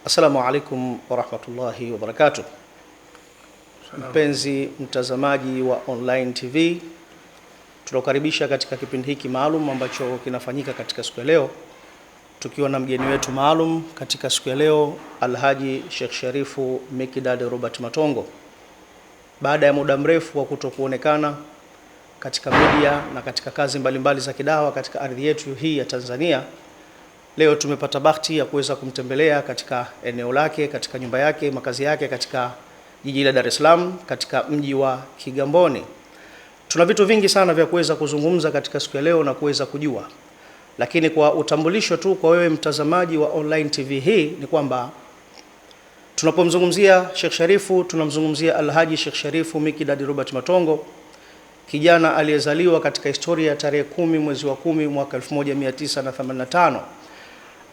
Assalamu alaikum wa rahmatullahi wa barakatuh. Mpenzi mtazamaji wa Online TV, tunakaribisha katika kipindi hiki maalum ambacho kinafanyika katika siku ya leo, tukiwa na mgeni wetu maalum katika siku ya leo, Alhaji Sheikh Sharifu Mikdad Robert Matongo. Baada ya muda mrefu wa kutokuonekana katika media na katika kazi mbalimbali za kidawa katika ardhi yetu hii ya Tanzania, leo tumepata bahati ya kuweza kumtembelea katika eneo lake, katika nyumba yake, makazi yake katika jiji la Dar es Salaam, katika mji wa Kigamboni. Tuna vitu vingi sana vya kuweza kuzungumza katika siku ya leo na kuweza kujua. Lakini kwa utambulisho tu kwa wewe mtazamaji wa Online TV hii ni kwamba tunapomzungumzia Sheikh Sharifu, tunamzungumzia Alhaji Sheikh Sharifu Mikdad Robert Matongo, kijana aliyezaliwa katika historia tarehe 10 mwezi wa 10 mwaka 1985,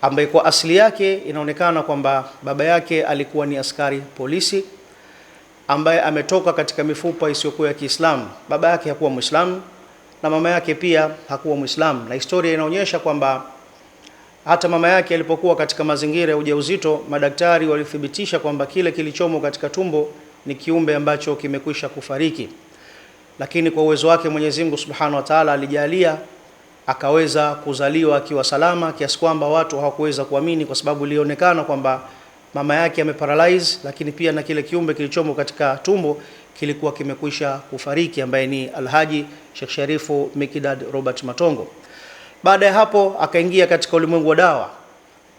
ambaye kwa asili yake inaonekana kwamba baba yake alikuwa ni askari polisi ambaye ametoka katika mifupa isiyokuwa ya Kiislamu. Baba yake hakuwa Muislamu na mama yake pia hakuwa Muislamu, na historia inaonyesha kwamba hata mama yake alipokuwa katika mazingira ya ujauzito, madaktari walithibitisha kwamba kile kilichomo katika tumbo ni kiumbe ambacho kimekwisha kufariki. Lakini kwa uwezo wake Mwenyezi Mungu Subhanahu wa Ta'ala alijalia akaweza kuzaliwa akiwa salama, kiasi kwamba watu hawakuweza kuamini, kwa sababu ilionekana kwamba mama yake ameparalyze, lakini pia na kile kiumbe kilichomo katika tumbo kilikuwa kimekwisha kufariki, ambaye ni Alhaji Sheikh Sharifu Mikdad Robert Matongo. Baada ya hapo akaingia katika ulimwengu wa dawa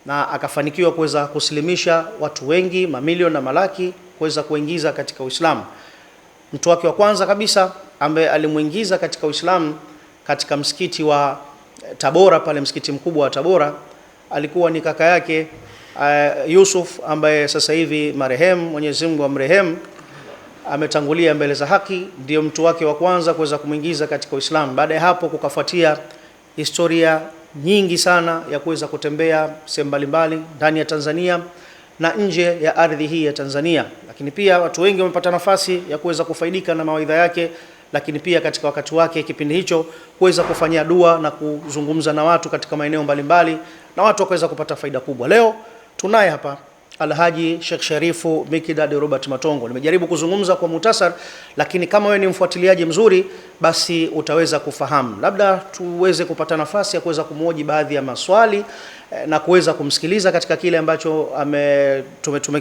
na akafanikiwa kuweza kusilimisha watu wengi, mamilioni na malaki, kuweza kuingiza katika Uislamu. Mtu wake wa kwanza kabisa ambaye alimuingiza katika Uislamu katika msikiti wa Tabora, pale msikiti mkubwa wa Tabora, alikuwa ni kaka yake Yusuf, ambaye sasa hivi marehemu, Mwenyezi Mungu amrehemu, ametangulia mbele za haki. Ndio mtu wake wa kwanza kuweza kumuingiza katika Uislamu. Baada ya hapo kukafuatia historia nyingi sana ya kuweza kutembea sehemu mbalimbali ndani ya Tanzania na nje ya ardhi hii ya Tanzania, lakini pia watu wengi wamepata nafasi ya kuweza kufaidika na mawaidha yake, lakini pia katika wakati wake kipindi hicho kuweza kufanya dua na kuzungumza na watu katika maeneo mbalimbali, na watu wakaweza kupata faida kubwa. Leo tunaye hapa Alhaji Sheikh Sharifu Mikdad Robert Matongo. Nimejaribu kuzungumza kwa muhtasar, lakini kama wewe ni mfuatiliaji mzuri basi utaweza kufahamu. Labda tuweze kupata nafasi ya kuweza kumhoji baadhi ya maswali na kuweza kumsikiliza katika kile ambacho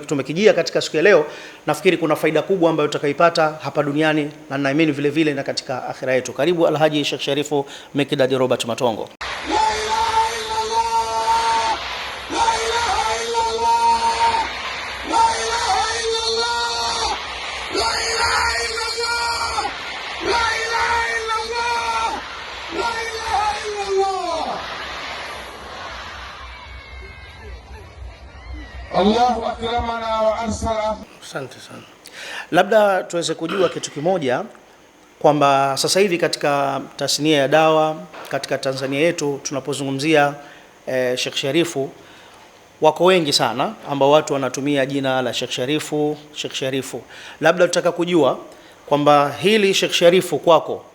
tumekijia katika siku ya leo. Nafikiri kuna faida kubwa ambayo utakaipata hapa duniani na naamini vile vile na katika akhira yetu. Karibu Alhaji Sheikh Sharifu Mikdad Robert Matongo. Allahu akramana wa arsala. Asante sana. Labda tuweze kujua kitu kimoja kwamba sasa hivi katika tasnia ya dawa katika Tanzania yetu tunapozungumzia Sheikh Sharifu, wako wengi sana ambao watu wanatumia jina la Sheikh Sharifu, Sheikh Sharifu. Labda tutaka kujua kwamba hili Sheikh Sharifu kwako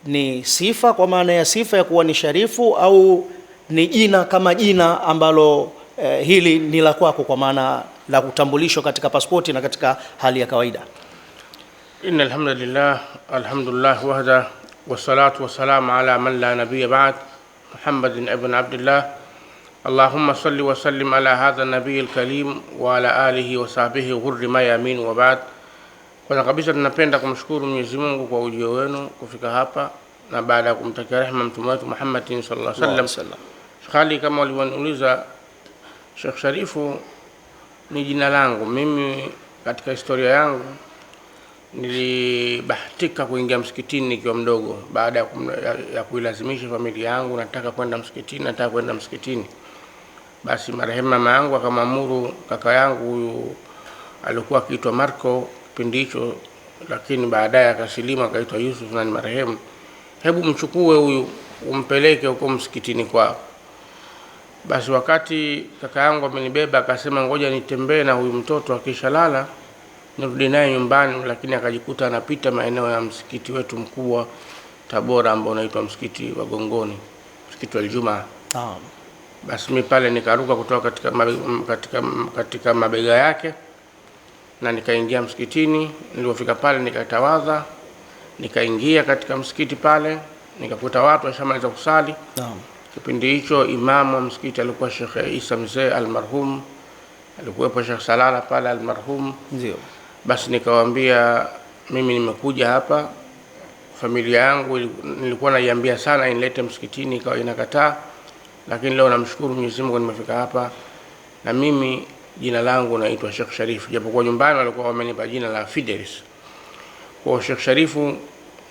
ni sifa, kwa maana ya sifa ya kuwa ni sharifu, au ni jina kama jina ambalo hili ni la kwako kwa maana la utambulisho katika pasipoti na katika hali ya kawaida? Innal hamdalillah, alhamdulillah wahda, wassalatu wassalamu ala man la nabiyya ba'd, Muhammadin ibn Abdullah. Allahumma salli wa sallim ala hadha an-nabiyil karim wa ala alihi wa sahbihi ghurri mayamin wa ba'd. Kwanza kabisa tunapenda kumshukuru Mwenyezi Mungu kwa ujio wenu kufika hapa, na baada ya kumtakia rehema mtume wetu Muhammadin sallallahu alaihi wasallam. Shekali, kama walivyoniuliza, Sheikh Sharifu ni jina langu. Mimi katika historia yangu nilibahatika kuingia msikitini nikiwa mdogo, baada ya kuilazimisha familia yangu, nataka kwenda msikitini. Basi marehemu mama yangu akamwamuru kaka yangu, huyu alikuwa akiitwa Marco kipindi hicho, lakini baadaye akasilimu akaitwa Yusuf na ni marehemu, hebu mchukue huyu umpeleke huko msikitini kwao. Basi wakati kaka yangu amenibeba akasema ngoja nitembee na huyu mtoto, akishalala nirudi naye nyumbani, lakini akajikuta anapita maeneo ya msikiti wetu mkubwa Tabora ambao unaitwa msikiti wa Gongoni, msikiti wa Ijumaa. Basi mimi pale nikaruka kutoka katika mabega yake na nikaingia msikitini. Nilipofika pale nikatawadha, nikaingia katika msikiti pale, nikakuta watu washamaliza kusali. Naam. Kipindi hicho imamu wa msikiti alikuwa Sheikh Isa Mzee almarhum, alikuwepo Sheikh Salala pale almarhum. Ndio. Basi nikawaambia mimi nimekuja hapa, familia yangu nilikuwa naiambia sana inilete msikitini, ikawa inakataa, lakini leo namshukuru Mwenyezi Mungu nimefika hapa, na mimi jina langu naitwa Sheikh Sharif, japokuwa nyumbani walikuwa wamenipa jina la Fidelis. Kwa Sheikh Sharifu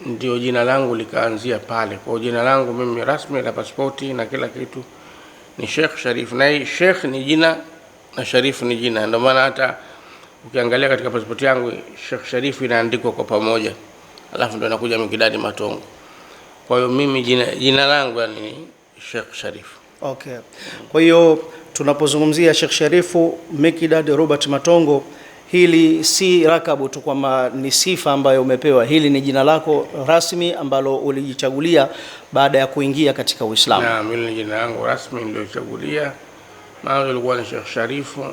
ndio jina langu likaanzia pale. Kwa jina langu mimi rasmi la pasipoti na kila kitu ni Sheikh Sharif, na Sheikh ni jina na Sharif ni jina. Ndio maana hata ukiangalia katika pasipoti yangu Sheikh Sharif inaandikwa kwa pamoja, alafu ndio inakuja Mikidadi Matongo. Kwa hiyo mimi jina langu ni Sheikh Sharif. Okay. Kwa hiyo tunapozungumzia Sheikh Sharifu Mikidadi Robert Matongo, hili si rakabu tu kwamba ni sifa ambayo umepewa, hili ni jina lako rasmi ambalo ulijichagulia baada ya kuingia katika Uislamu. Naam, hili ni jina langu rasmi niliyochagulia. Mwanzo ilikuwa ni Sheikh Sharifu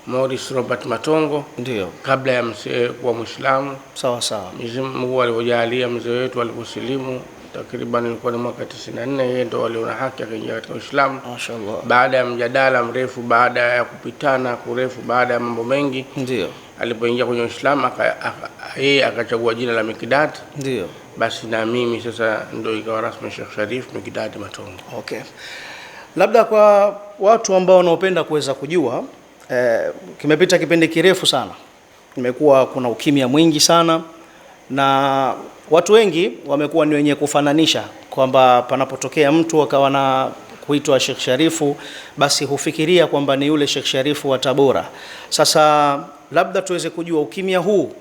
Morris Robert Matongo, ndio, kabla ya mzee kuwa Muislamu. Sawa sawa. Mwenyezi Mungu alipojalia mzee wetu aliposilimu takriban ilikuwa ni mwaka 94, yeye ndo aliona haki akaingia katika Uislamu. Mashaallah. Baada ya mjadala mrefu, baada ya kupitana kurefu, baada ya mambo mengi, ndio alipoingia kwenye Uislamu yeye akachagua jina la Mikidad. Ndio. Basi na mimi sasa ndio ikawa rasmi Sheikh Sharif Mikidadi Matongo. Okay. Labda kwa watu ambao wanaopenda kuweza kujua, kimepita kipindi kirefu sana, imekuwa kuna ukimya mwingi sana, na watu wengi wamekuwa ni wenye kufananisha kwamba panapotokea mtu akawa na kuitwa Sheikh Sharifu basi hufikiria kwamba ni yule Sheikh Sharifu wa Tabora. Sasa labda tuweze kujua ukimya huu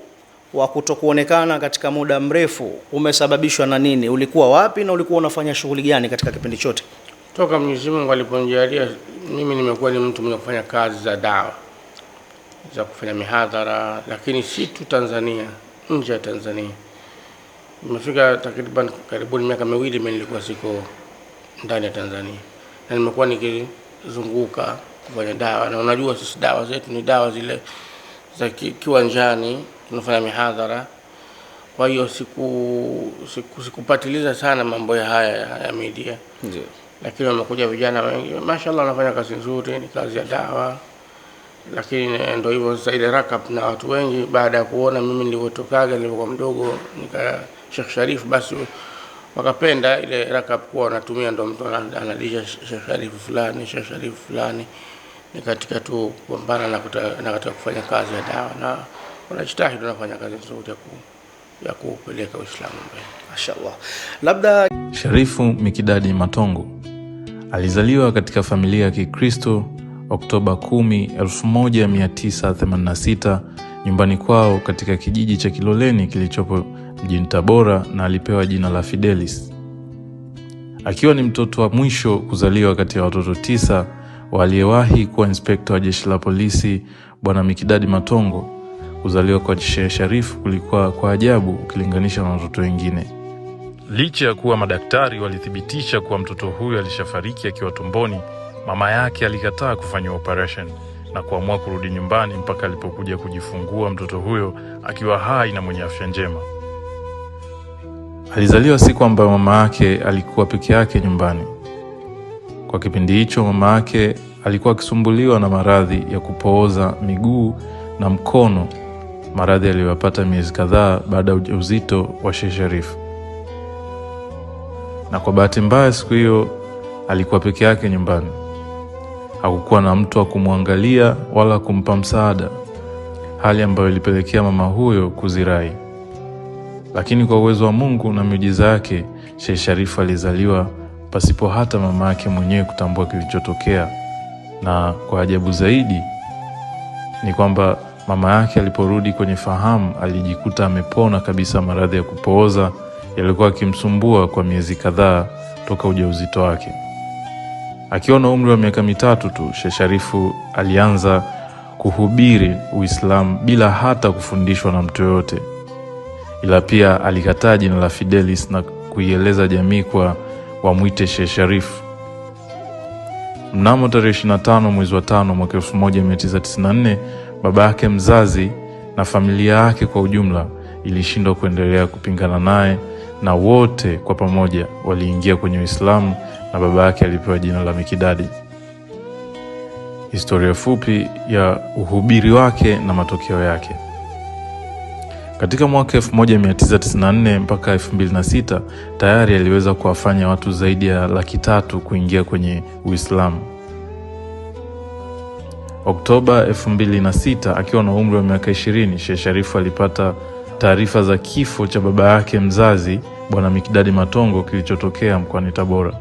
wa kutokuonekana katika muda mrefu umesababishwa na nini? Ulikuwa wapi na ulikuwa unafanya shughuli gani katika kipindi chote? Toka Mwenyezi Mungu aliponijalia mimi nimekuwa ni mtu mwenye kufanya kazi za dawa, za kufanya mihadhara, lakini si tu Tanzania, nje ya Tanzania. Nimefika takriban karibuni miaka miwili mimi nilikuwa siko ndani ya Tanzania, na nimekuwa nikizunguka kufanya dawa. Na unajua sisi dawa zetu ni dawa zile za kiwanjani, tunafanya mihadhara. Kwa hiyo sikupatiliza sana mambo haya ya media. Ndio. Lakini wamekuja vijana wengi, mashaallah, wanafanya kazi nzuri, ni kazi ya dawa. Lakini ndio hivyo sasa, ile rakab na watu wengi baada ya kuona mimi nilivyotokaga nilivyokuwa mdogo Sheikh Sharif, basi wakapenda ile rakab kuwa wanatumia, ndio mtu analisha Sheikh Sharif fulani, Sheikh Sharif fulani. Ni katika tu kupambana na katika kufanya kazi ya dawa, na wanajitahidi tunafanya kazi nzuri ya kupeleka Uislamu mbele. Mashaallah. Labda Sharifu Mikidadi Matongo alizaliwa katika familia ya Kikristo Oktoba 10, 1986 nyumbani kwao katika kijiji cha Kiloleni kilichopo mjini Tabora, na alipewa jina la Fidelis. Akiwa ni mtoto wa mwisho kuzaliwa kati ya watoto 9 waliyewahi kuwa inspekta wa jeshi la polisi, Bwana Mikidadi Matongo, kuzaliwa kwa Sheikh Sharifu kulikuwa kwa ajabu ukilinganisha na watoto wengine. Licha ya kuwa madaktari walithibitisha kuwa mtoto huyo alishafariki akiwa tumboni, mama yake alikataa kufanya operation na kuamua kurudi nyumbani mpaka alipokuja kujifungua mtoto huyo akiwa hai na mwenye afya njema. Alizaliwa siku ambayo mama yake alikuwa peke yake nyumbani. Kwa kipindi hicho mama yake alikuwa akisumbuliwa na maradhi ya kupooza miguu na mkono, maradhi aliyopata miezi kadhaa baada ya ujauzito wa Sheikh Sharif. Na kwa bahati mbaya siku hiyo alikuwa peke yake nyumbani. Hakukuwa na mtu wa kumwangalia wala kumpa msaada, hali ambayo ilipelekea mama huyo kuzirai. Lakini kwa uwezo wa Mungu na miujiza yake, Sheikh Sharif alizaliwa pasipo hata mama yake mwenyewe kutambua kilichotokea. Na kwa ajabu zaidi ni kwamba mama yake aliporudi kwenye fahamu alijikuta amepona kabisa maradhi ya kupooza yalikuwa yakimsumbua kwa miezi kadhaa toka ujauzito wake. Akiwa na umri wa miaka 3 tu, Sheikh Sharifu alianza kuhubiri Uislamu bila hata kufundishwa na mtu yoyote. Ila pia alikataa jina la Fidelis na kuieleza jamii kwa wamwite Sheikh Sharif. Mnamo tarehe 25 mwezi wa 5 mwaka 1994, baba yake mzazi na familia yake kwa ujumla ilishindwa kuendelea kupingana naye, na wote kwa pamoja waliingia kwenye Uislamu na baba yake alipewa jina la Mikidadi. Historia fupi ya uhubiri wake na matokeo yake. Katika mwaka 1994 mpaka 2006 tayari aliweza kuwafanya watu zaidi ya 300,000 kuingia kwenye Uislamu. Oktoba 2006 akiwa na umri wa miaka 20, Sheikh Sharifu alipata taarifa za kifo cha baba yake mzazi Bwana Mikidadi Matongo kilichotokea mkoani Tabora.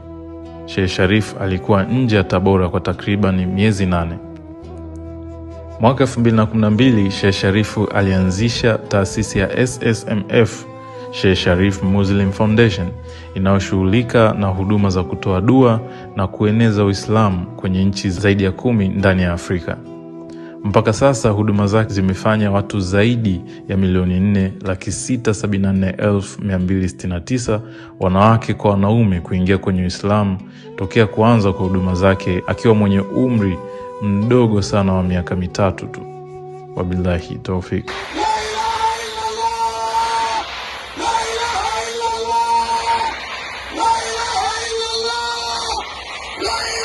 Sheikh Sharif alikuwa nje ya Tabora kwa takriban miezi 8. Mwaka 2012 Sheikh Sharifu alianzisha taasisi ya SSMF, Sheikh Sharif Muslim Foundation, inayoshughulika na huduma za kutoa dua na kueneza Uislamu kwenye nchi zaidi ya 10 ndani ya Afrika. Mpaka sasa huduma zake zimefanya watu zaidi ya 4,674,269 wanawake kwa wanaume kuingia kwenye Uislamu tokea kuanza kwa huduma zake akiwa mwenye umri mdogo sana wa miaka 3 tu. Wabillahi tawfik.